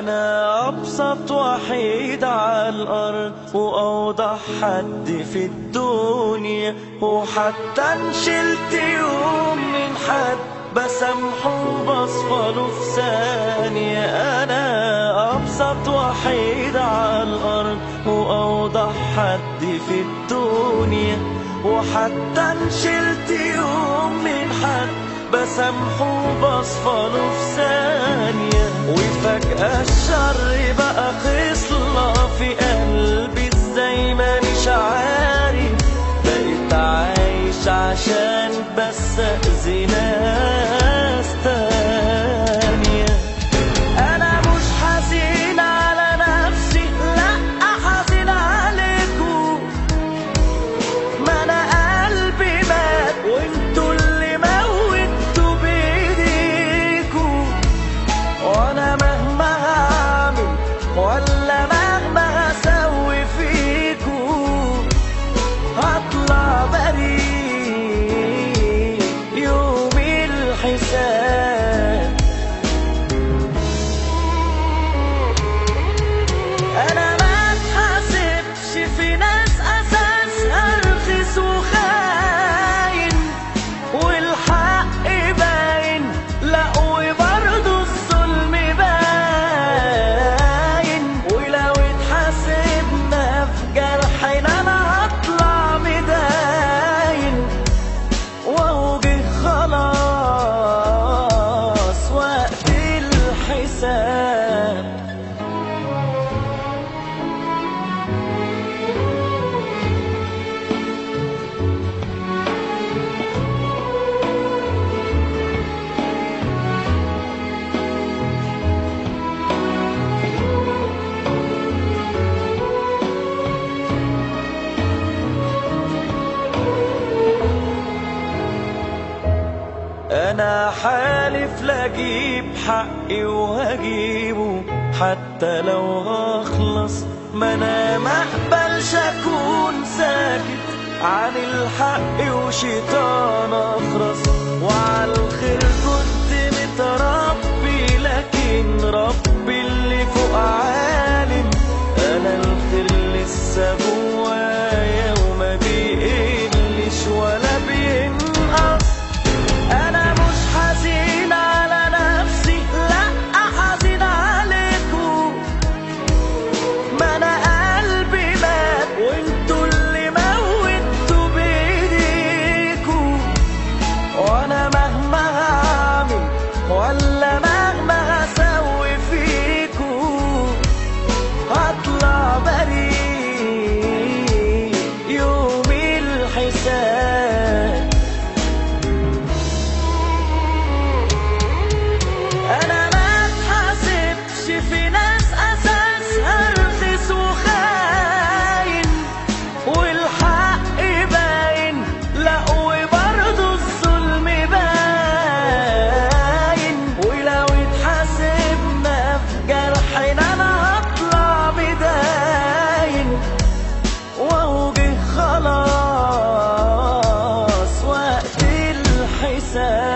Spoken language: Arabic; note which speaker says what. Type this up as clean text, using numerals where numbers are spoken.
Speaker 1: أنا أبسط وحيد على الأرض وأوضح حد في الدنيا، وحتى إن شلت يوم من حد بسامحه وبصفله في ثانية. أنا أبسط وحيد على الأرض وأوضح حد في الدنيا، وحتى إن شلت يوم من حد بسامحه وبصفله في ثانية. وفجأة الشر بقى خصلة في قلبي، ازاي مانيش عارف، بقيت عايش عشان بس أذي ناس تانية. أنا مش حزين على نفسي، لأ حزين عليكم، ما أنا قلبي مات وانتوا اللي موتوا بإيديكوا. وأنا مهما هعمل ولا مهما هسوي فيكوا هطلع بريء يوم الحساب. أنا ما اتحاسبش في ناس أساسها رخيص وخاين، والحق باين، لأ وبرضه الظلم باين. ولو اتحاسبنا في جرحنا أنا هطلع مداين، وهو جه خلاص وقت الحساب. أنا حالف لاجيب حقي وهجيبه حتى لو هخلص، ما أنا مقبلش أكون ساكت عن الحق وشيطان أخرس. وعلى الخير كنت متربي، لكن ربي اللي فوق عالم. أنا الخير لسه جوايا وما بيقلش ولا بينقص. أنا مش حزين على نفسي، لأ حزين عليكم، ما أنا قلبي مات وانتوا اللي موتوا بإيديكوا. وأنا مهما هعمل ولا مهما هسوي فيكوا هطلع بريء يوم الحساب. أنا ما اتحاسبش في ناس أساسها رخيص وخاين، والحق باين، لأ وبرضه الظلم باين. ولو اتحاسبنا في جرحنا أنا هطلع مداين، وهو جه خلاص وقت الحساب.